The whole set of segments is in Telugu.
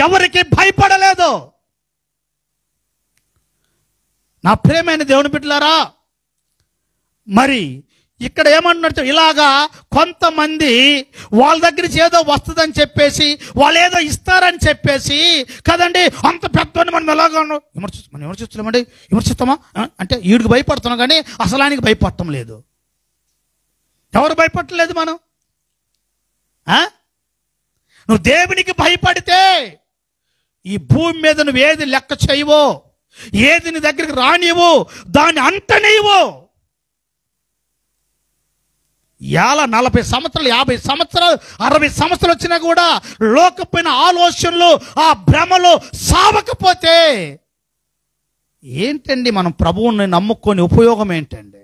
ఎవరికి భయపడలేదు. నా ప్రియమైన దేవుని బిడ్డలారా, మరి ఇక్కడ ఏమంటున్నారు, ఇలాగా కొంతమంది వాళ్ళ దగ్గర నుంచి ఏదో వస్తుందని చెప్పేసి, వాళ్ళు ఏదో ఇస్తారని చెప్పేసి కదండి, అంత పెద్ద మనం ఎలాగా మనం విమర్శిస్తున్నామండి, విమర్శిస్తామా అంటే వీడికి భయపడుతున్నాం కానీ అసలు ఆయనకి భయపడటం లేదు. ఎవరు భయపడలేదు? మనం నువ్వు దేవునికి భయపడితే ఈ భూమి మీద నువ్వు ఏది లెక్క చేయవో, ఏది నీ దగ్గరికి రానివో, దాన్ని అంటనేవో. 40 సంవత్సరాలు, 50 సంవత్సరాలు, 60 సంవత్సరాలు వచ్చినా కూడా లోకపోయిన ఆలోచనలు, ఆ భ్రమలు సావకపోతే ఏంటండి మనం ప్రభువుని నమ్ముకొని ఉపయోగం ఏంటండి?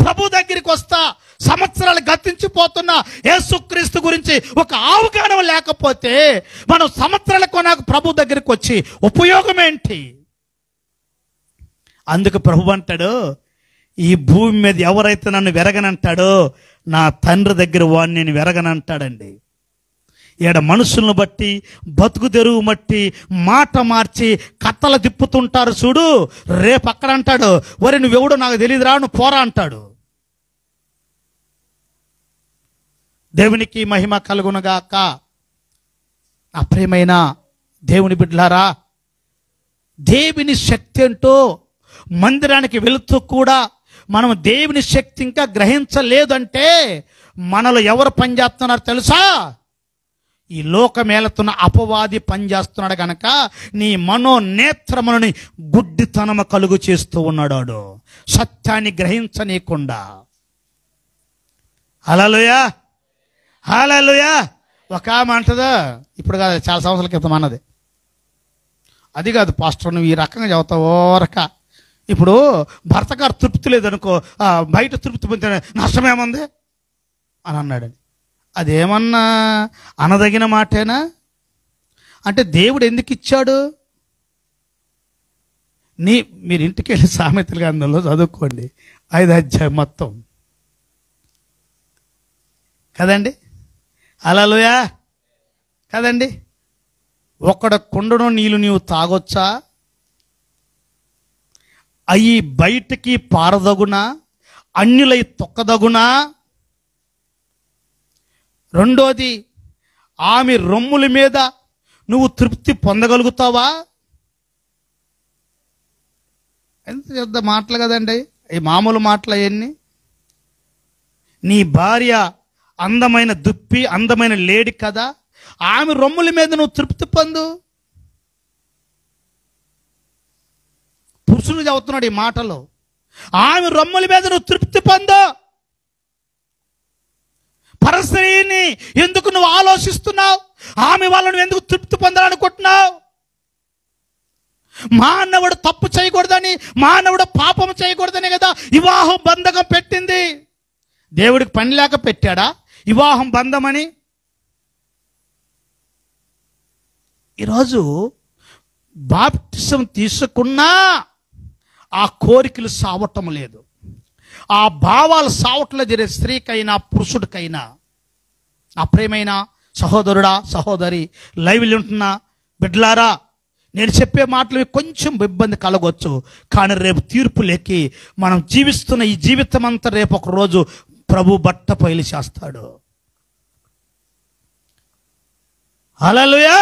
ప్రభు దగ్గరికి వస్తా సంవత్సరాలు గతించిపోతున్న యేసుక్రీస్తు గురించి ఒక అవగాహన లేకపోతే మనం సంవత్సరాల కొనాక ప్రభు దగ్గరికి వచ్చి ఉపయోగం ఏంటి? అందుకు ప్రభు అంటాడు, ఈ భూమి మీద ఎవరైతే నన్ను వెరగనంటాడో నా తండ్రి దగ్గర వాడిని నేను వెరగనంటాడండి. ఈడ మనుషులను బట్టి, బతుకు తెరువు బట్టి మాట మార్చి కత్తలు తిప్పుతుంటారు చూడు. రేపు అక్కడ అంటాడు, వరి నువ్వెవడో నాకు తెలియదురా, నువ్వు పోరా అంటాడు. దేవునికి మహిమ కలుగునుగాక. నా ప్రియమైన దేవుని బిడ్డలారా, దేవుని శక్తి ఏంటో మందిరానికి వెళుతూ కూడా మనం దేవుని శక్తి ఇంకా గ్రహించలేదంటే మనలో ఎవరు పనిచేస్తున్నారో తెలుసా? ఈ లోకమేలుతున్న అపవాది పనిచేస్తున్నాడు గనక నీ మనోనేత్రములని గుడ్డితనము కలుగు చేస్తూ ఉన్నాడు, సత్యాన్ని గ్రహించనీయకుండా. హల్లెలూయా, హల్లెలూయా. ఒక ఆమె అంటదా, ఇప్పుడు కాదు చాలా సంవత్సరాల క్రితం అన్నది, అది కాదు పాస్టర్ నువ్వు ఈ రకంగా చదువుతావు ఓరక. ఇప్పుడు భర్త గారు తృప్తి లేదనుకో, బయట తృప్తి పొందితే నష్టమేముంది అని అన్నాడని. అదేమన్నా అనదగిన మాటేనా? అంటే దేవుడు ఎందుకు ఇచ్చాడు? మీరు ఇంటికి వెళ్ళి సామెతల గ్రంథంలో చదువుకోండి, 5 అధ్యాయం మొత్తం కదండి. హల్లెలూయా కదండి. ఒక్కడ కుండను నీళ్ళు నీవు తాగొచ్చా? అవి బయటికి పారదగునా? అన్యులై తొక్కదగునా? రెండోది, ఆమె రొమ్ముల మీద నువ్వు తృప్తి పొందగలుగుతావా? ఎంత పెద్ద మాటలు కదండి, ఈ మామూలు మాటలు అవన్నీ. నీ భార్య అందమైన దుప్పి, అందమైన లేడి కదా, ఆమె రొమ్ముల మీద నువ్వు తృప్తి పొందు. పురుషులు చదువుతున్నాడు ఈ మాటలో. ఆమె రొమ్ముల మీద నువ్వు తృప్తి పొందు. పరస్త్రీని ఎందుకు నువ్వు ఆలోచిస్తున్నావు? ఆమె వాళ్ళను ఎందుకు తృప్తి పొందాలనుకుంటున్నావు? మానవుడు తప్పు చేయకూడదని, మానవుడు పాపం చేయకూడదని కదా వివాహం బంధకం పెట్టింది. దేవుడికి పని లేక పెట్టాడా వివాహం బంధమని? ఈరోజు బాప్టిజం తీసుకున్నా ఆ కోరికలు సావటం లేదు, ఆ భావాలు సావట్లేదు. జరిగే స్త్రీకైనా పురుషుడికైనా. నా ప్రియమైన సహోదరుడా, సహోదరి, లైవ్లో ఉంటున్న బిడ్డలారా, నేను చెప్పే మాటలు కొంచెం ఇబ్బంది కలగవచ్చు, కానీ రేపు తీర్పులేకి మనం జీవిస్తున్న ఈ జీవితం అంతా రేపు ఒక రోజు ప్రభు బట్ట పైలి చేస్తాడు. హల్లెలూయా.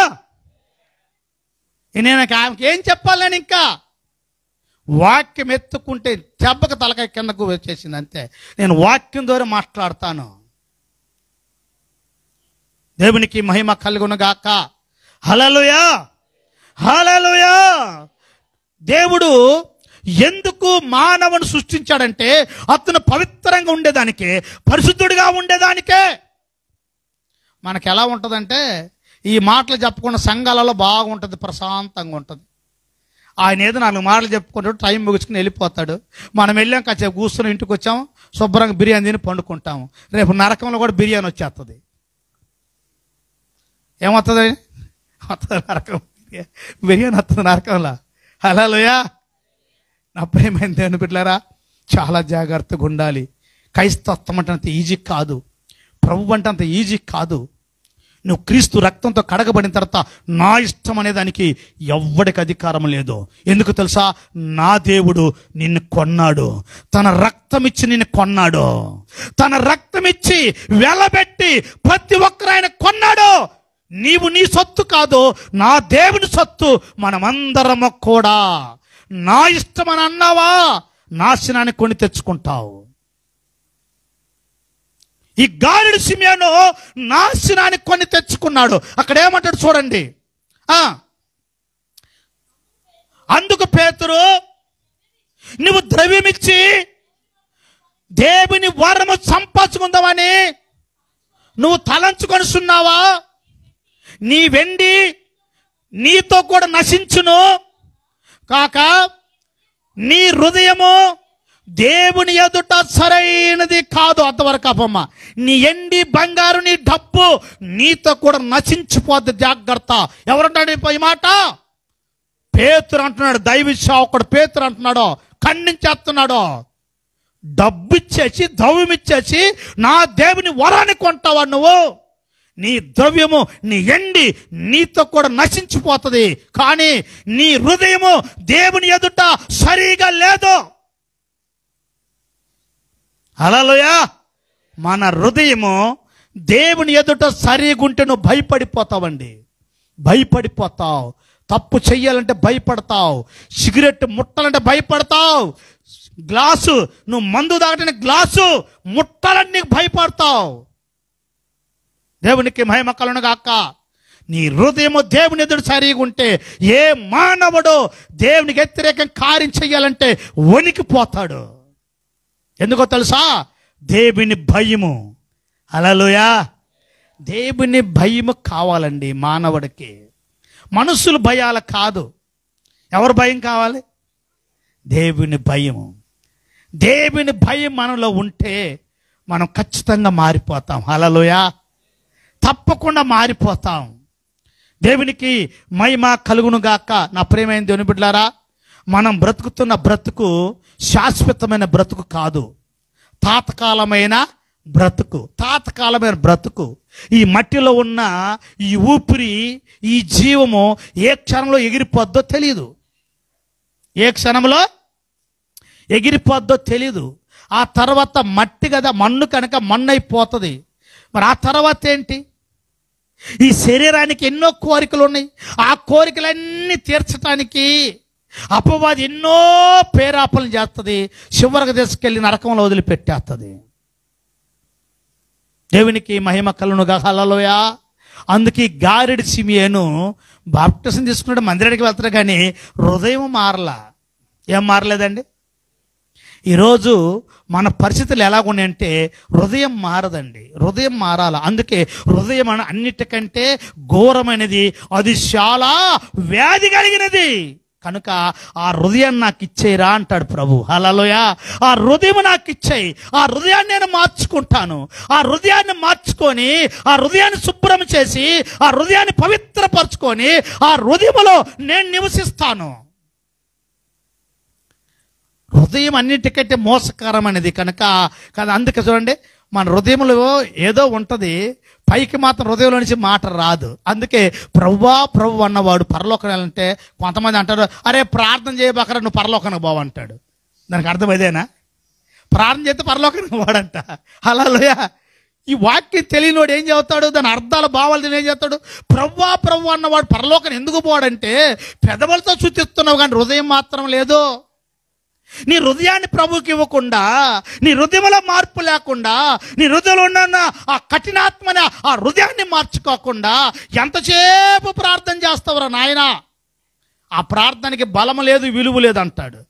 నేను ఆమెకి ఏం చెప్పాలి? నేను ఇంకా వాక్యం ఎత్తుకుంటే దెబ్బకు తలకాయ కిందకు వచ్చేసింది అంతే. నేను వాక్యం ద్వారా మాట్లాడతాను. దేవునికి మహిమ కలుగునుగాక. హల్లెలూయా, హల్లెలూయా. దేవుడు ఎందుకు మానవుని సృష్టించాడంటే అతను పవిత్రంగా ఉండేదానికే, పరిశుద్ధుడిగా ఉండేదానికే. మనకు ఎలా ఉంటుందంటే ఈ మాటలు చెప్పుకున్న సంఘాలలో బాగుంటుంది, ప్రశాంతంగా ఉంటుంది. ఆయన ఏదో 4 మాటలు చెప్పుకుంటాడు, టైం ముగించుకుని వెళ్ళిపోతాడు. మనం వెళ్ళాం కాసేపు కూర్చొని ఇంటికి వచ్చాము, శుభ్రంగా బిర్యానీ తిని పండుకుంటాము. రేపు నరకంలో కూడా బిర్యానీ వచ్చేస్తుంది. ఏమవుతుంది? నరకం బిర్యానీ వస్తుంది నరకంలో. హల్లెలూయా. నా ప్రియమైన దేవుని బిడ్డలారా, చాలా జాగ్రత్తగా ఉండాలి. క్రైస్తత్వం అంటే అంత ఈజీ కాదు, ప్రభు అంటే అంత ఈజీ కాదు. నువ్వు క్రీస్తు రక్తంతో కడగబడిన తర్వాత నా ఇష్టం అనే దానికి ఎవ్వడికి అధికారం లేదు. ఎందుకు తెలుసా? నా దేవుడు నిన్ను కొన్నాడు, తన రక్తం ఇచ్చి నిన్ను కొన్నాడు, తన రక్తం ఇచ్చి వెలబెట్టి ప్రతి ఒక్కరు ఆయన కొన్నాడు. నీవు నీ సొత్తు కాదు, నా దేవుని సొత్తు. మనమందరము కూడా నా ఇష్టం అని అన్నావా, నాశనాన్ని కొని తెచ్చుకుంటావు. ఈ గాలిడి సిమియోను నాశనాన్ని కొని తెచ్చుకున్నాడు. అక్కడ ఏమంటాడు చూడండి. అందుకు పేతురు, నువ్వు ద్రవ్యమిచ్చి దేవుని వరము సంపాదించుకుందామని నువ్వు తలంచుకొనిస్తున్నావా? నీ వెండి నీతో కూడా నశించును కాక నీ హృదయము దేవుని ఎదుట సరైనది కాదు. అంతవరకు అప్పమ్మ, నీ ఎండి బంగారు నీ డబ్బు నీతో కూడా నశించిపోద్ది, జాగ్రత్త. ఎవరంటాడు ఈ మాట? పేతురు అంటున్నాడు. దైవ సేవకుడు పేతురు అంటున్నాడు, ఖండించేస్తున్నాడు. డబ్బు ఇచ్చేసి ద్రవ్యం ఇచ్చేసి నా దేవుని వరాన్ని కొంటావా నువ్వు? నీ ద్రవ్యము నీ ఎండి నీతో కూడా నశించిపోతుంది, కానీ నీ హృదయము దేవుని ఎదుట సరిగా లేదు. హల్లెలూయా. మన హృదయము దేవుని ఎదుట సరిగుంటే నువ్వు భయపడిపోతావండి, భయపడిపోతావు. తప్పు చెయ్యాలంటే భయపడతావు, సిగరెట్ ముట్టాలంటే భయపడతావు, గ్లాసు నువ్వు మందు తాగటానికి గ్లాసు ముట్టాలని నీకు భయపడతావు. దేవునికి మహిమ కలుగును గాక. నీ హృదయము దేవుని ఎదుట సరిగా ఉంటే ఏ మానవుడు దేవునికి వ్యతిరేకం కార్యం చెయ్యాలంటే వణికిపోతాడు. ఎందుకో తెలుసా? దేవుని భయము. హల్లెలూయా. దేవుని భయము కావాలండి మానవుడికి. మనుషుల భయాలు కాదు. ఎవరు భయం కావాలి? దేవుని భయము. దేవుని భయం మనలో ఉంటే మనం ఖచ్చితంగా మారిపోతాం. హల్లెలూయా. తప్పకుండా మారిపోతాం. దేవునికి మహిమ కలుగును గాక. నా ప్రియమైన దేవుని బిడ్డలారా, మనం బ్రతుకుతున్న బ్రతుకు శాశ్వతమైన బ్రతుకు కాదు, తాత్కాలమైన బ్రతుకు. తాత్కాలమైన బ్రతుకు. ఈ మట్టిలో ఉన్న ఈ ఊపిరి, ఈ జీవము ఏ క్షణంలో ఎగిరిపోద్దో తెలియదు, ఏ క్షణంలో ఎగిరిపోద్దో తెలియదు. ఆ తర్వాత మట్టి కదా, మన్ను కనుక మన్ను అయిపోతుంది. మరి ఆ తర్వాత ఏంటి? ఈ శరీరానికి ఎన్నో కోరికలు ఉన్నాయి. ఆ కోరికలన్నీ తీర్చడానికి అపవాది ఎన్నో పేరాపలు చేస్తుంది, చివరికి తీసుకెళ్ళి నరకంలో వదిలిపెట్టేస్తుంది. దేవునికి మహిమ కలుగునుగా. హల్లెలూయా. అందుకే గారెడి సిమియోను బాప్టిజం తీసుకున్నాడు, మందిరానికి వెళ్తాడు, కానీ హృదయం మారలా. ఏం మారలేదండి? ఈరోజు మన పరిస్థితులు ఎలాగున్నాయంటే హృదయం మారదండి, హృదయం మారాల. అందుకే హృదయం అన్నిటికంటే ఘోరమైనది, అది చాలా వ్యాధి కలిగినది. కనుక ఆ హృదయాన్ని నాకు ఇచ్చేయరా అంటాడు ప్రభు. హల్లెలూయా. ఆ హృదయం నాకు ఇచ్చేయి, ఆ హృదయాన్ని నేను మార్చుకుంటాను. ఆ హృదయాన్ని మార్చుకొని, ఆ హృదయాన్ని శుభ్రం చేసి, ఆ హృదయాన్ని పవిత్రపరచుకొని ఆ హృదయంలో నేను నివసిస్తాను. హృదయం అన్నిటికంటే మోసకరమైనది కనుక కదా. అందుకే చూడండి, మన హృదయంలో ఏదో ఉంటుంది, పైకి మాత్రం హృదయంలో నుంచి మాట రాదు. అందుకే ప్రభువా ప్రభు అన్నవాడు పరలోకం వెళ్ళాలంటే కొంతమంది అంటారు, అరే ప్రార్థన చేయబోకరా నువ్వు పరలోకానికి పోవంటాడు. దానికి అర్థం ఇదేనా? ప్రార్థన చేస్తే పరలోకానికి పోడంట. హల్లెలూయా. ఈ వాక్యం తెలియనివాడు ఏం చెబుతాడు? దాని అర్థాల భావాలు ఏం చెప్తాడు? ప్రభువా ప్రభు అన్నవాడు పరలోకాన్ని ఎందుకు పోడంటే పెదవులతో సూచిస్తున్నావు కానీ హృదయం మాత్రం లేదు. నీ హృదయాన్ని ప్రభువుకి ఇవ్వకుండా, నీ హృదయంలో మార్పు లేకుండా, నీ హృదయంలో ఉన్న ఆ కఠినాత్మని, ఆ హృదయాన్ని మార్చుకోకుండా ఎంతసేపు ప్రార్థన చేస్తావురా నాయనా? ఆ ప్రార్థనకి బలం లేదు, విలువ లేదు అంటాడు.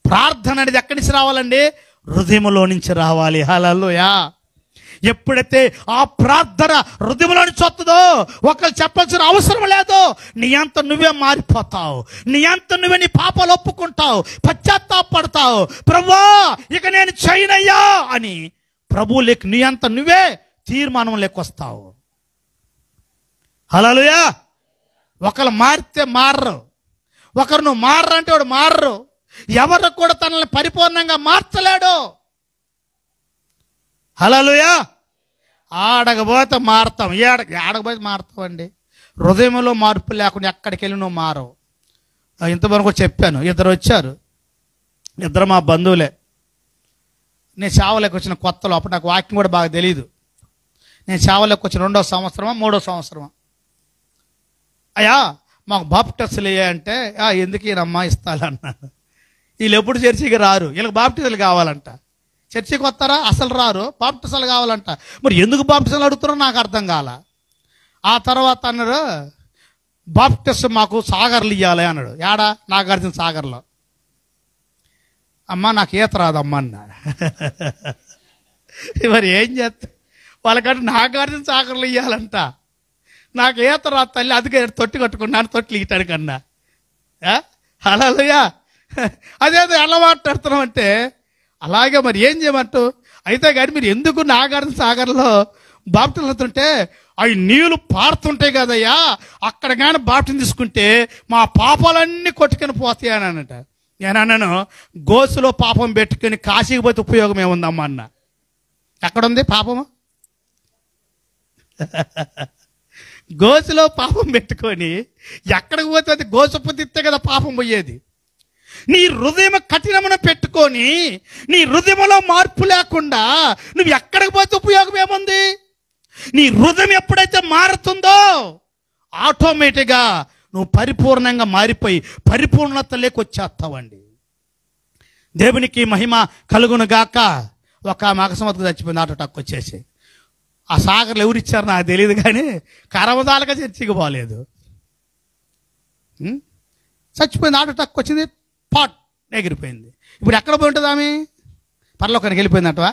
ప్రార్థన అనేది ఎక్కడి నుంచి రావాలండి? హృదయంలో నుంచి రావాలి. హల్లెలూయా. ఎప్పుడైతే ఆ ప్రార్థన హృదయంలో నుంచి వస్తుందో ఒకరు చెప్పాల్సిన అవసరం లేదు. నీ అంత నువ్వే మారిపోతావు, నీ అంత నువ్వే నీ పాపాలు ఒప్పుకుంటావు, పశ్చాత్తాపడతావు. ప్రభువా ఇక నేను చేయనయ్యా అని ప్రభు లేక నీ అంత నువ్వే తీర్మానం లేకొస్తావు. హల్లెలూయా. ఒకరు మారితే మారరు, ఒకరు నువ్వు మారరంటే వాడు మారరు. ఎవరు కూడా తనని పరిపూర్ణంగా మార్చలేడు. హల్లెలూయా. ఆడకపోతే మారుతాం. ఆడకపోతే మారుతామండి. హృదయంలో మార్పు లేకుండా ఎక్కడికి వెళ్ళి నువ్వు మారవు. ఇంతవరకు చెప్పాను. ఇద్దరు వచ్చారు, ఇద్దరు మా బంధువులే. నేను సేవలోకి వచ్చిన కొత్తలో, అప్పుడు నాకు వాక్యం కూడా బాగా తెలియదు. నేను సేవలోకి వచ్చిన 2వ సంవత్సరమా 3వ సంవత్సరమా. అయ్యా మాకు బాప్టిస్టులు అంటే ఎందుకు ఈయనమ్మా ఇస్తాలన్నాను. వీళ్ళు ఎప్పుడు చర్చికి రారు, వీళ్ళకి బాప్టిస్టులు కావాలంట. చర్చికి వస్తారా? అసలు రారు, బాప్టిస్టులు కావాలంట. మరి ఎందుకు బాప్టిస్టులు అడుగుతారో నాకు అర్థం కాల. ఆ తర్వాత అన్నారు బాప్టిస్ట్ మాకు సాగర్లు ఇవ్వాలి అన్నాడు. ఏడా? నాగార్జున సాగర్లో. అమ్మ నాకు ఈత రాదమ్మా అన్న. మరి ఏం చేస్తా, వాళ్ళకంటే నాగార్జున సాగర్లు ఇవ్వాలంట. నాకు ఈత రాదు తల్లి, అందుకే తొట్టి కట్టుకున్నాను, తొట్లు ఇయటానికి అన్నా. హల్లెలూయా. అదేదో ఎలా మాట్లాడుతున్నాం అంటే, అలాగే మరి ఏం చేయమంటూ. అయితే కానీ మీరు ఎందుకు నాగార్జున సాగర్లో బాప్టిజం అవుతుంటే, అవి నీళ్లు పారుతుంటాయి కదయ్యా, అక్కడ కానీ బాప్టిజం తీసుకుంటే మా పాపాలన్నీ కొట్టుకొని పోతాయి అని అన్నట. నేనన్నాను గోసులో పాపం పెట్టుకుని కాశీకి పోతే ఉపయోగం ఏముందమ్మా అన్న. ఎక్కడుంది పాపము? గోసులో పాపం పెట్టుకొని ఎక్కడికి పోతే అది గోసుపు తిత్తే కదా పాపం పోయేది. నీ హృదయం కఠినమున పెట్టుకొని నీ హృదయంలో మార్పు లేకుండా నువ్వు ఎక్కడికి పోతే ఉపయోగం ఏముంది? నీ హృదయం ఎప్పుడైతే మారుతుందో ఆటోమేటిక్గా నువ్వు పరిపూర్ణంగా మారిపోయి పరిపూర్ణతలోకి వచ్చేస్తావండి. దేవునికి మహిమ కలుగును గాక. ఒక మగసమతకు చచ్చిపోయింది, ఆటో టక్ వచ్చేసి. ఆ సాగర్లు ఎవరిచ్చారు నాకు తెలియదు, కానీ కరవదాలుగా చర్చికి పోలేదు. చచ్చిపోయింది, ఆటో టక్ వచ్చింది, పాట్ ఎగిరిపోయింది. ఇప్పుడు ఎక్కడ పోయి ఉంటుంది ఆమె? పరలోకానికి వెళ్ళిపోయిందంటవా?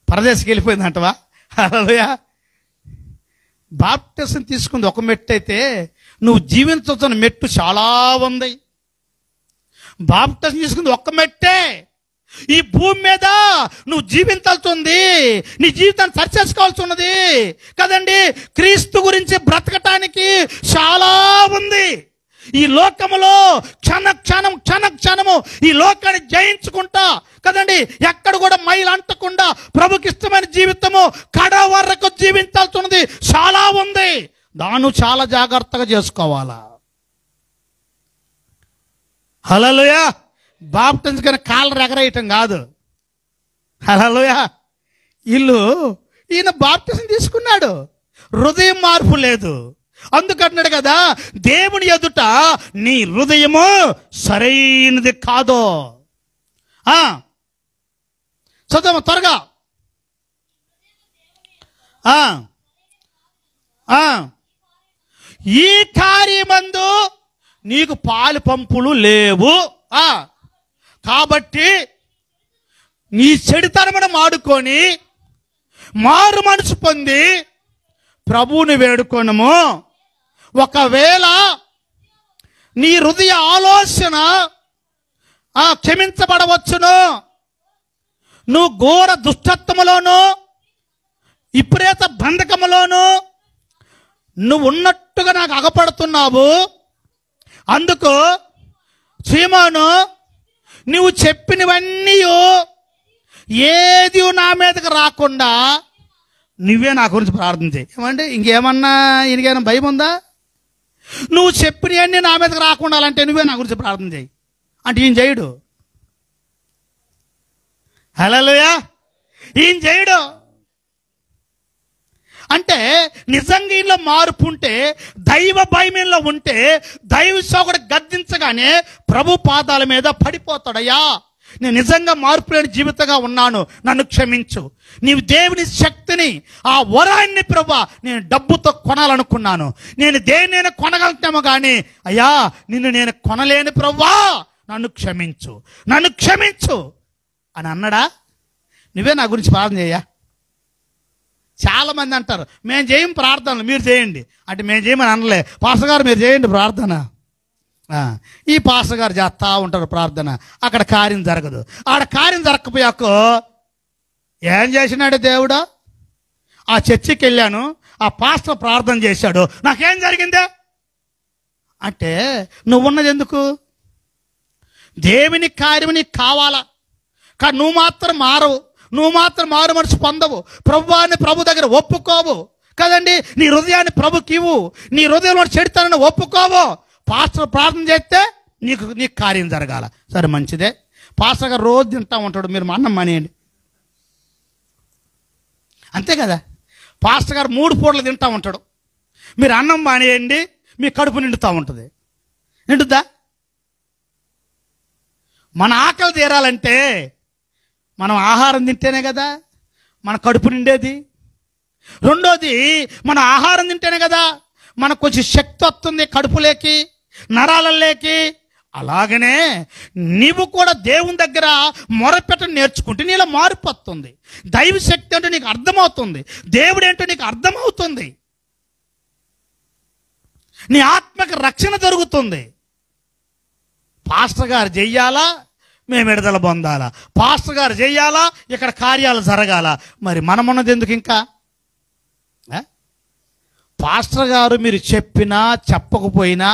పరదేశకి వెళ్ళిపోయిందంటవా? హల్లెలూయా. బాప్టిజం తీసుకుంది ఒక మెట్టు అయితే, నువ్వు జీవించుతున్న మెట్టు చాలా ఉంది. బాప్టిజం తీసుకుంది ఒక్క మెట్టే. ఈ భూమి మీద నువ్వు జీవించాల్సింది, నీ జీవితాన్ని సరి చేసుకోవాల్సి ఉన్నది కదండి. క్రీస్తు గురించి బ్రతకటానికి చాలా ఉంది. ఈ లోకములో క్షణము ఈ లోకాన్ని జయించుకుంటా కదండి, ఎక్కడ కూడా మైలు అంటకుండా ప్రభుకి ఇష్టమైన జీవితము కడ వరకు జీవించాల్సి ఉన్నది చాలా ఉంది. దాన్ని చాలా జాగ్రత్తగా చేసుకోవాలా. హల్లెలూయా. బాప్టిజం కానీ కాళ్ళ ఎగరేయటం కాదు. హల్లెలూయా. ఈయన బాప్టిజం తీసుకున్నాడు, హృదయం మార్పు లేదు. అందుకంటున్నాడు కదా, దేవుని ఎదుట నీ హృదయము సరైనది కాదు. చదువు త్వరగా. ఈ కార్యమందు నీకు పాలు పంపులు లేవు, కాబట్టి నీ చెడుతనమును మాడుకొని మారు మనసు పొంది ప్రభువుని వేడుకొనుము. ఒకవేళ నీ హృదయ ఆలోచన క్షమించబడవచ్చును. నువ్వు ఘోర దుష్టత్వములోను విపరీత బంధకములోను నువ్వు ఉన్నట్టుగా నాకు అగపడుతున్నావు. అందుకు సీమోను, నువ్వు చెప్పినవన్నీ ఏది నా మీదకి రాకుండా నువ్వే నా గురించి ప్రార్థన చేయి. ఏమంటే ఇంకేమన్నా ఈయనకైనా భయం ఉందా? నువ్వు చెప్పినవన్నీ నా మీదకి రాకుండా అంటే నువ్వే నా గురించి ప్రార్థన చేయి అంటే ఈయన చేయడు. హల్లెలూయా. ఈయన చేయడు. అంటే నిజంగా ఈయనలో మార్పు ఉంటే, దైవ భయంలో ఉంటే, దైవ సేవకుడు గద్దించగానే ప్రభు పాదాల మీద పడిపోతాడయ్యా, నేను నిజంగా మార్పు లేని జీవితంగా ఉన్నాను, నన్ను క్షమించు. నీవు దేవుని శక్తిని, ఆ వరాన్ని ప్రభువా నేను డబ్బుతో కొనాలనుకున్నాను, నేను దేన్నైనా కొనగలుగుతామో కానీ అయ్యా నిన్ను నేను కొనలేని ప్రభువా, నన్ను క్షమించు, నన్ను క్షమించు అని అన్నాడా? నువ్వే నా గురించి ప్రార్థన చేయ. చాలామంది అంటారు మేము చేయం ప్రార్థనలు, మీరు చేయండి అంటే మేము చేయమని అనలే. పాస్టర్ గారు మీరు చేయండి ప్రార్థన. ఈ పాస్టర్ గారు చేస్తూ ఉంటారు ప్రార్థన, అక్కడ కార్యం జరగదు. ఆడ కార్యం జరగకపోయాక ఏం చేసినాడు దేవుడా? ఆ చర్చికి వెళ్ళాను, ఆ పాస్టర్ ప్రార్థన చేశాడు, నాకేం జరిగిందే అంటే నువ్వున్నది ఎందుకు? దేవుని కార్యం నీకు కావాలా, కానీ నువ్వు మాత్రం మారవు. నువ్వు మాత్రం మారు మనసు పొందవు, ప్రభువాన్ని ప్రభు దగ్గర ఒప్పుకోవు కదండి, నీ హృదయాన్ని ప్రభుకి ఇవ్వు, నీ హృదయంలో చెడుతానని ఒప్పుకోవు, పాస్టర్ ప్రార్థన చేస్తే నీకు కార్యం జరగాల. సరే మంచిదే, పాస్టర్ గారు రోజు తింటా ఉంటాడు, మీరు మా అన్నం మానేయండి, అంతే కదా. పాస్టర్ గారు 3 పూటలు తింటా ఉంటాడు, మీరు అన్నం మానేయండి, మీ కడుపు నిండుతూ ఉంటుంది. నిండుద్దా? మన ఆకలి తీరాలంటే మనం ఆహారం తింటేనే కదా మన కడుపు నిండేది. రెండోది, మన ఆహారం తింటేనే కదా మనకు కొంచెం శక్తి వస్తుంది కడుపులోకి, నరాలలోకి. అలాగనే నీవు కూడా దేవుని దగ్గర మొరపెట్టని నేర్చుకుంటే నీలో మార్పు వస్తుంది. దైవ శక్తి అంటే నీకు అర్థమవుతుంది, దేవుడు ఏంటో నీకు అర్థమవుతుంది, నీ ఆత్మకి రక్షణ జరుగుతుంది. పాస్టర్ గారు చెయ్యాలా, మేము విడుదల పొందాలా, పాస్టర్ గారు చెయ్యాలా, ఇక్కడ కార్యాలు జరగాల. మరి మనమున్నది ఎందుకు ఇంకా? పాస్టర్ గారు మీరు చెప్పినా చెప్పకపోయినా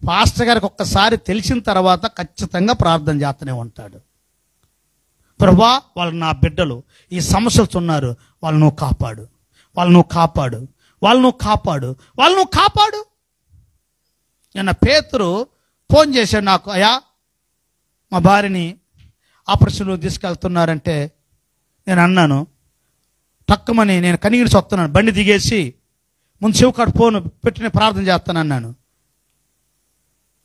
పాస్టర్ గారికి ఒక్కసారి తెలిసిన తర్వాత ఖచ్చితంగా ప్రార్థన చేస్తూనే ఉంటాడు. ప్రభువా, వాళ్ళు నా బిడ్డలు ఈ సమస్యలతో ఉన్నారు, వాళ్ళు నువ్వు కాపాడు, వాళ్ళు నువ్వు కాపాడు, వాళ్ళు నువ్వు కాపాడు, వాళ్ళు నువ్వు కాపాడు. నిన్న పేతురు ఫోన్ చేశాడు నాకు, అయ్యా మా భార్యని ఆపరేషన్లో తీసుకెళ్తున్నారంటే నేను అన్నాను, తక్కువని నేను కనిగిరిసి వస్తున్నాను, బండి దిగేసి ముందు చెవుకాడు ఫోన్ పెట్టి ప్రార్థన చేస్తానన్నాను.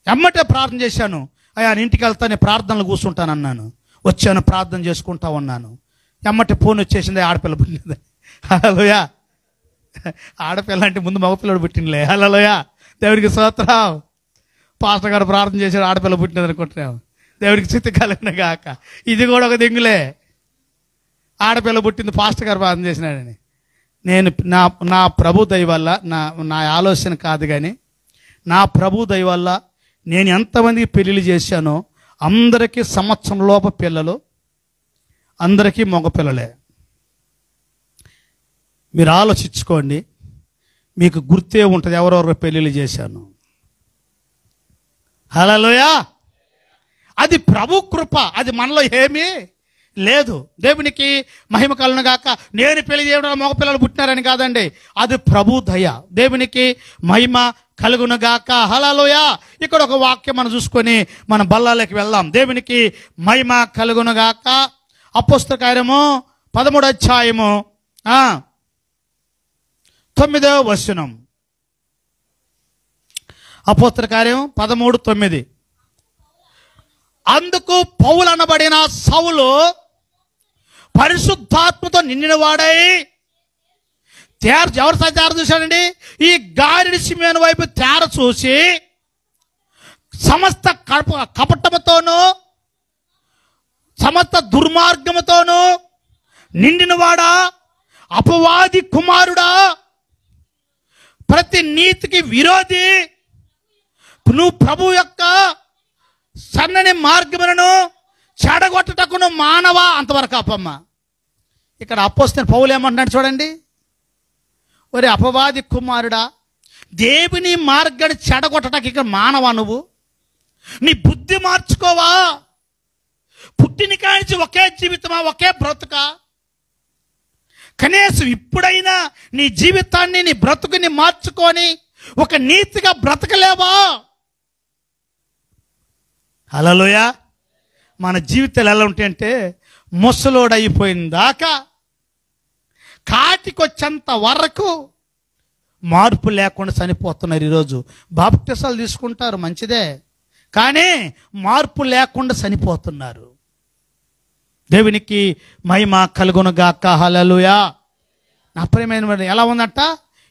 ఎమ్మటే ప్రార్థన చేశాను, అయ్యా నేను ఇంటికి వెళ్తా, నేను ప్రార్థనలు కూర్చుంటానన్నాను. వచ్చాను, ప్రార్థన చేసుకుంటా ఉన్నాను, ఎమ్మటే ఫోన్ వచ్చేసింది, ఆడపిల్ల పుట్టింది. హల్లెలూయా. ఆడపిల్ల అంటే ముందు మగపిల్లడు పుట్టినలే. హల్లెలూయా, దేవుడికి స్తోత్రం. పాస్టర్ గారు ప్రార్థన చేశాడు, ఆడపిల్ల పుట్టినది అనుకుంటున్నాం, దేవుడికి చిత్త కలిగిన గాక. ఇది కూడా ఒక దింగులే, ఆడపిల్ల పుట్టింది పాస్టర్ గారు ప్రార్థన చేసినాడని. నేను నా ప్రభు దయ వల్ల, నా ఆలోచన కాదు కానీ నా ప్రభు దయ వల్ల నేను ఎంతమందికి పెళ్ళిళ్ళు చేశానో అందరికీ సంవత్సరం లోపు పిల్లలు, అందరికీ మగపిల్లలే. మీరు ఆలోచించుకోండి, మీకు గుర్తే ఉంటుంది ఎవరెవరు పెళ్ళిళ్ళు చేశాను. హల్లెలూయా. అది ప్రభు కృప, అది మనలో ఏమీ లేదు. దేవునికి మహిమ కలుగును గాక. నేను పెళ్లి చేయడం మగపిల్లలు పుట్టినారని కాదండి, అది ప్రభు దయ. దేవునికి మహిమ కలుగును గాక. హల్లెలూయా. ఇక్కడ ఒక వాక్యం మనం చూసుకొని మన బల్లాలకి వెళ్దాం. దేవునికి మహిమ కలుగును గాక. అపోస్తల కార్యము 13వ అధ్యాయము 9వ వచనం. అపోస్తల కార్యం 13:9. అందుకు పౌలు అనబడిన సౌలు పరిశుద్ధాత్మతో నిండిన వాడై ఎవరి తేర చూశాడండి? ఈ గారిడి సిమెయోను వైపు తేర చూసి సమస్త కపటముతోనూ సమస్త దుర్మార్గముతోనూ నిండినవాడా, అపవాది కుమారుడా, ప్రతి నీతికి విరోధి, నువ్వు ప్రభు యొక్క సన్నని మార్గములను చెడగొట్టటకును మానవా. అంతవరకు అప్పమ్మ. ఇక్కడ అపోస్తలుడైన పౌలు ఏమంటున్నాడు చూడండి, ఒరే అపవాది కుమారుడా, దేవుని మార్గాన్ని చెడగొట్టడానికి ఇక్కడ మానవా, నువ్వు నీ బుద్ధి మార్చుకోవా? పుట్టిన కానించి ఒకే జీవితమా, ఒకే బ్రతుకా? కనీసం ఇప్పుడైనా నీ జీవితాన్ని, నీ బ్రతుకుని మార్చుకొని ఒక నీతిగా బ్రతకలేవా? హల్లెలూయా. మన జీవితాలు ఎలా ఉంటాయంటే ముసలోడు అయిపోయిన దాకా కాటికొచ్చేంత వరకు మార్పు లేకుండా చనిపోతున్నారు. ఈరోజు బాప్టిసాలు తీసుకుంటారు, మంచిదే, కానీ మార్పు లేకుండా చనిపోతున్నారు. దేవునికి మహిమ కలుగును గాక. హల్లెలూయా. నా ప్రియమైన ఎలా ఉందంట,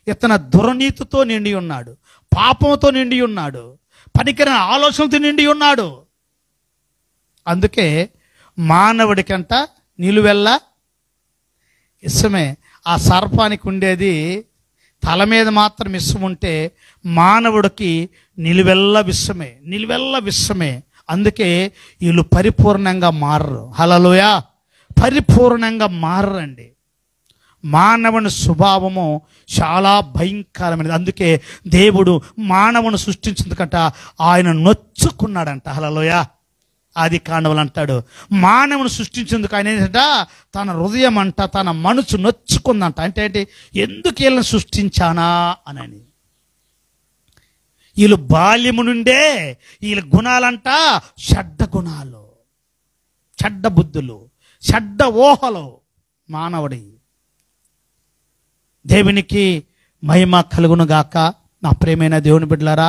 ఇతను దుర్నీతితో నిండి ఉన్నాడు, పాపంతో నిండి ఉన్నాడు, పనికిరాని ఆలోచనలతో నిండి ఉన్నాడు. అందుకే మానవుడికంట నిలువెల్ల ఇష్టమే. ఆ సర్పానికి ఉండేది తల మీద మాత్రం ఇష్టం ఉంటే మానవుడికి నిలువెల్ల విషమే, నిలువెల్ల విషమే. అందుకే వీళ్ళు పరిపూర్ణంగా మారరు. హల్లెలూయా. పరిపూర్ణంగా మారరండి. మానవుని స్వభావము చాలా భయంకరమైనది. అందుకే దేవుడు మానవుని సృష్టించింది కంట ఆయన నొచ్చుకున్నాడంట. హల్లెలూయా. ఆది కాండములు అంటాడు, మానవుని సృష్టించేందుకు ఆయన ఏంటంట, తన హృదయం అంట, తన మనసు నొచ్చుకుందంట. అంటే ఏంటి? ఎందుకు వీళ్ళని సృష్టించానా అని. వీళ్ళు బాల్యము నుండే వీళ్ళ గుణాలంట చెడ్డ గుణాలు, చెడ్డ బుద్ధులు, చెడ్డ ఊహలు మానవుడి. దేవునికి మహిమ కలుగును గాక. నా ప్రియమైన దేవుని బిడ్డలారా,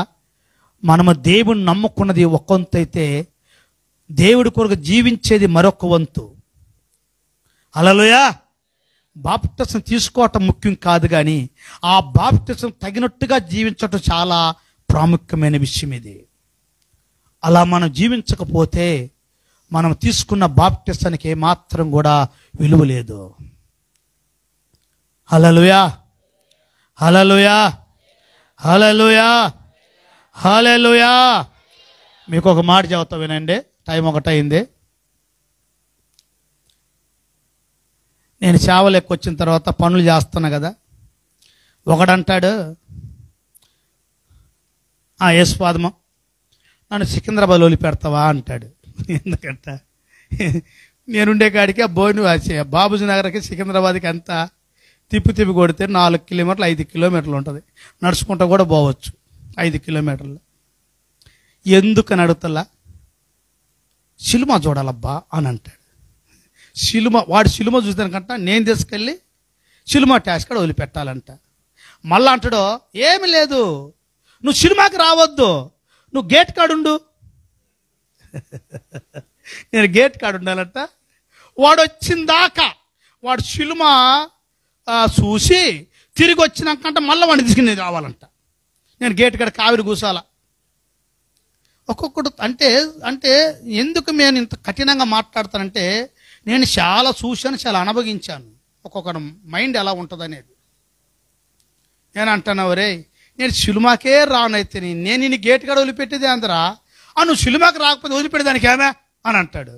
మనము దేవుని నమ్ముకున్నది ఒక వంతు అయితే, దేవుడి కొరకు జీవించేది మరొక వంతు. హల్లెలూయా. బాప్టిజం తీసుకోవటం ముఖ్యం కాదు, కానీ ఆ బాప్టిజం తగినట్టుగా జీవించటం చాలా ప్రాముఖ్యమైన విషయం ఇది. అలా మనం జీవించకపోతే మనం తీసుకున్న బాప్టిజానికి ఏమాత్రం కూడా విలువ లేదు. హల్లెలూయా, హల్లెలూయా, హల్లెలూయా, హల్లెలూయా. మీకు ఒక మాట చెబుతా వినండి. టైం 1 అయింది. నేను సేవలకు వచ్చిన తర్వాత పనులు చేస్తున్నా కదా, ఒకడంటాడు, యేసుపాదము నన్ను సికింద్రాబాద్ వదిలిపెడతావా అంటాడు. ఎందుకంట నేనుండే కాడికి బాబుజీ నగర్కి సికింద్రాబాద్కి ఎంత తిప్పి కొడితే 4 కిలోమీటర్లు 5 కిలోమీటర్లు ఉంటుంది. నడుచుకుంటూ కూడా పోవచ్చు 5 కిలోమీటర్లు. ఎందుకని అడుగుతలా, సినిమా చూడాలబ్బా అని అంటాడు. వాడు సినిమా చూసానికంట నేను తీసుకెళ్ళి సినిమా ట్యాక్స్ కూడా వదిలిపెట్టాలంట. మళ్ళా అంటాడు, ఏమి లేదు, నువ్వు సినిమాకి రావద్దు, నువ్వు గేట్ కాడుండు. నేను గేట్ కాడు ఉండాలంట. వాడు వచ్చిందాకా వాడు సినిమా చూసి తిరిగి వచ్చినాకంట మళ్ళీ వాడిని తీసుకుని రావాలంట. నేను గేట్ కాడ కావిరి కూసాల. ఒక్కొక్కడు అంటే ఎందుకు నేను ఇంత కఠినంగా మాట్లాడతానంటే, నేను చాలా చూశాను, చాలా అనుభవించాను ఒక్కొక్కడు మైండ్ ఎలా ఉంటుంది అనేది. నేను అంటాను, ఒరే నేను సినిమాకే రానైతే నేను నిన్ను గేట్ కాడ వదిలిపెట్టేది అందరా, నువ్వు సినిమాకి రాకపోతే వదిలిపెట్టేదానికి ఏమే అని అంటాడు.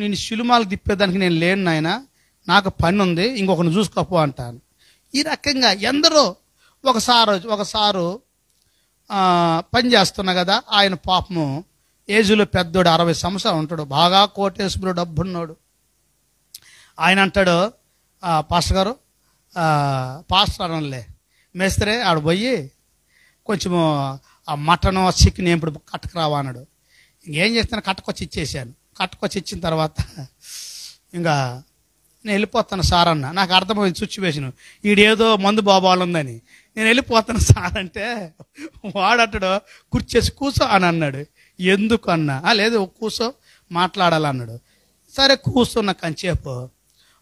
నిన్ను సినిమాలకు తిప్పేదానికి నేను లేను నాయన, నాకు పని ఉంది, ఇంకొకరిని చూసుకోపో అంటాను. ఈ రకంగా ఎందరో ఒకసారు పని చేస్తున్నా కదా, ఆయన పాపము ఏజ్లో పెద్దోడు, 60 సంవత్సరాలు ఉంటాడు, బాగా కోటేశ్వరుడు, డబ్బున్నాడు. ఆయన అంటాడు, పాస్టర్ గారు, పాస్టర్ అనలే మేస్త్రే, ఆడ పోయి కొంచెము ఆ మటను చికెన్ ఇప్పుడు కట్టకురావా అన్నాడు. ఇంకేం చేస్తాను, కట్టకొచ్చి ఇచ్చేసాను. కట్టకొచ్చి ఇచ్చిన తర్వాత ఇంకా నేను వెళ్ళిపోతాను సార్ అన్న. నాకు అర్థమైంది సిచ్యువేషన్, ఈడేదో మందు బాబాలు ఉందని. నేను వెళ్ళిపోతాను సార్ అంటే వాడంటాడు, కుర్చేసి కూర్చో అని అన్నాడు. ఎందుకు అన్నా, లేదు కూర్చో మాట్లాడాలన్నాడు. సరే కూర్చున్న కంచేపు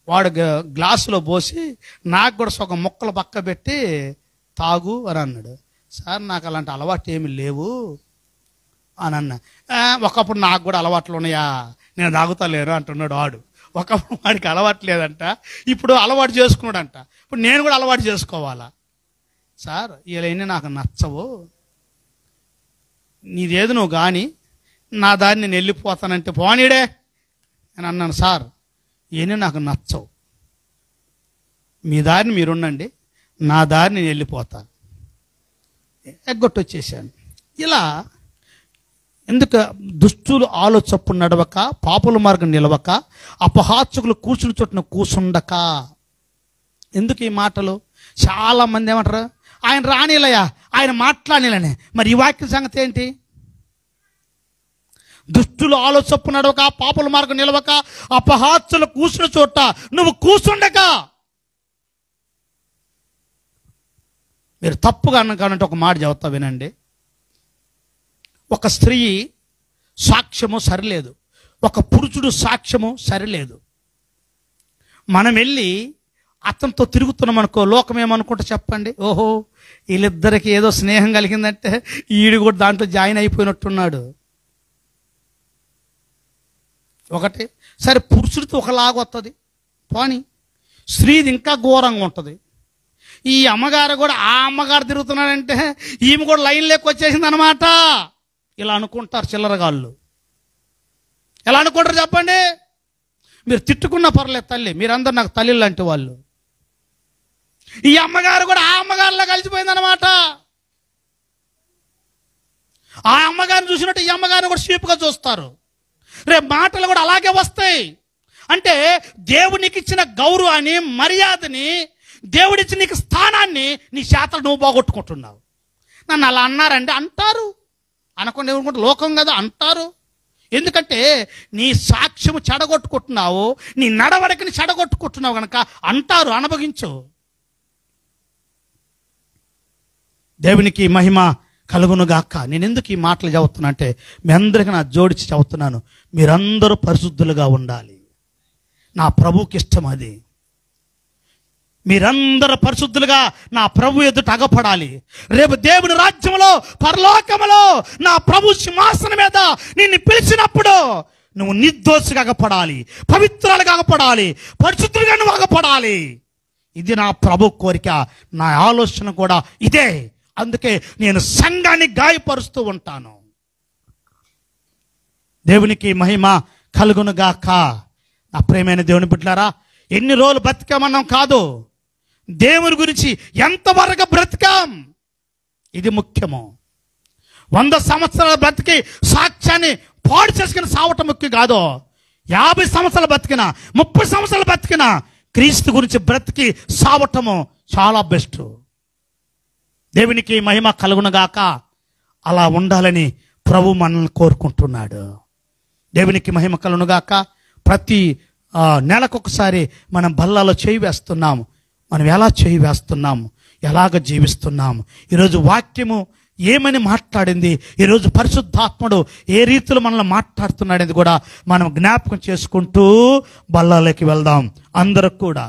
వాడు గ్లాసులో పోసి నాకు కూడా సగం ముక్కలు పక్క పెట్టి తాగు అని అన్నాడు. సార్ నాకు అలాంటి అలవాటు ఏమి లేవు అని అన్నా. ఒకప్పుడు నాకు కూడా అలవాట్లు ఉన్నాయా, నేను తాగుతలేను అంటున్నాడు వాడు. ఒకప్పుడు వాడికి అలవాటు లేదంట, ఇప్పుడు అలవాటు చేసుకున్నాడంట. ఇప్పుడు నేను కూడా అలవాటు చేసుకోవాలా? సార్ ఇవన్నీ నాకు నచ్చవు, నీదేది నువ్వు కానీ నా దారి నేను వెళ్ళిపోతానంటే పోనీడే అని అన్నాను. సార్ ఇవన్నీ నాకు నచ్చవు, మీ దారిని మీరుండండి, నా దారి నేను వెళ్ళిపోతాను. ఎగ్గొట్టొచ్చేసాను. ఇలా ఎందుకు దుష్టులు ఆలోచప్పు నడవక, పాపుల మార్గం నిలవక, అపహాసకులు కూర్చుని చోటున కూసుండక. ఎందుకు ఈ మాటలు? చాలా మంది ఏమంటారు, ఆయన రానిలయా, ఆయన మాట్లాడనిలనే. మరి ఈ వాక్య సంగతి ఏంటి? దుష్టులు ఆలోచప్పు నడవక, పాపుల మార్గం నిలవక, అపహాస్యులు కూర్చుని చోట నువ్వు కూర్చుండక. మీరు తప్పుగా అన్నకానంటే ఒక మాట చెబుతా వినండి. ఒక స్త్రీ సాక్ష్యము సరిలేదు, ఒక పురుషుడు సాక్ష్యము సరిలేదు. మనం వెళ్ళి అతనితో తిరుగుతున్నాం అనుకో, లోకం ఏమనుకుంటా చెప్పండి, ఓహో వీళ్ళిద్దరికి ఏదో స్నేహం కలిగిందంటే ఈడు కూడా దాంట్లో జాయిన్ అయిపోయినట్టున్నాడు. ఒకటి సరే, పురుషుడితో ఒకలాగా వస్తుంది పోనీ, స్త్రీది ఇంకా ఘోరంగా ఉంటుంది. ఈ అమ్మగారు కూడా ఆ అమ్మగారు తిరుగుతున్నాడంటే ఈమె కూడా లైన్ లేక వచ్చేసింది అనమాట. ఇలా అనుకుంటారు చిల్లరగాళ్ళు. ఎలా అనుకుంటారు చెప్పండి? మీరు తిట్టుకున్న పర్లేదు తల్లి, మీరందరూ నాకు తల్లి లాంటి వాళ్ళు. ఈ అమ్మగారు కూడా ఆ అమ్మగారిలా కలిసిపోయిందనమాట. ఆ అమ్మగారిని చూసినట్టు ఈ అమ్మగారిని కూడా చీపుగా చూస్తారు. రేపు మాటలు కూడా అలాగే వస్తాయి. అంటే దేవునికి ఇచ్చిన గౌరవాన్ని, మర్యాదని, దేవుడిచ్చిన నీకు స్థానాన్ని నీ చేతలు నువ్వు పోగొట్టుకుంటున్నావు. నన్ను అలా అన్నారంటే అంటారు, అనకుండా ఏమనుకుంటే లోకం కదా అంటారు. ఎందుకంటే నీ సాక్ష్యము చెడగొట్టుకుంటున్నావు, నీ నడవడికని చెడగొట్టుకుంటున్నావు కనుక అంటారు, అనుభవించు. దేవునికి మహిమ కలుగునుగాక. నేను ఎందుకు ఈ మాటలు చదువుతున్నా అంటే మీ అందరికీ నా జోడించి చదువుతున్నాను. మీరందరూ పరిశుద్ధులుగా ఉండాలి. నా ప్రభుకి ఇష్టం అది. మీరందరూ పరిశుద్ధులుగా నా ప్రభు ఎదుట అగపడాలి. రేపు దేవుని రాజ్యంలో, పరలోకములో నా ప్రభు సింహాసనం మీద నిన్ను పిలిచినప్పుడు నువ్వు నిర్దోషిగా అగపడాలి, పవిత్రాలుగా అగపడాలి, పరిశుద్ధులుగా నువ్వు అగపడాలి. ఇది నా ప్రభు కోరిక, నా ఆలోచన కూడా ఇదే. అందుకే నేను సంఘాన్ని గాయపరుస్తూ ఉంటాను. దేవునికి మహిమ కలుగునుగాక. నా ప్రియమైన దేవుని బిడ్డలారా, ఎన్ని రోజులు బ్రతికామన్నాం కాదు, దేవుని గురించి ఎంతవరకు బ్రతికాం ఇది ముఖ్యము. 100 సంవత్సరాల బ్రతికి సాక్ష్యాన్ని పాడు చేసుకుని సావటం ముఖ్యం కాదు. 50 సంవత్సరాలు బ్రతికినా, 30 సంవత్సరాలు బ్రతికినా క్రీస్తు గురించి బ్రతికి సావటము చాలా బెస్ట్. దేవునికి మహిమ కలుగునుగాక. అలా ఉండాలని ప్రభు మనల్ని కోరుకుంటున్నాడు. దేవునికి మహిమ కలుగునుగాక. ప్రతి నెలకొకసారి మనం బల్లాలో చేయి వేస్తున్నాము. మనం ఎలా చేయి వేస్తున్నాము, ఎలాగ జీవిస్తున్నాము, ఈరోజు వాక్యము ఏమని మాట్లాడింది, ఈరోజు పరిశుద్ధాత్ముడు ఏ రీతిలో మనల్ని మాట్లాడుతున్నాడనేది కూడా మనం జ్ఞాపకం చేసుకుంటూ బల్లాలోకి వెళ్దాం. అందరికి కూడా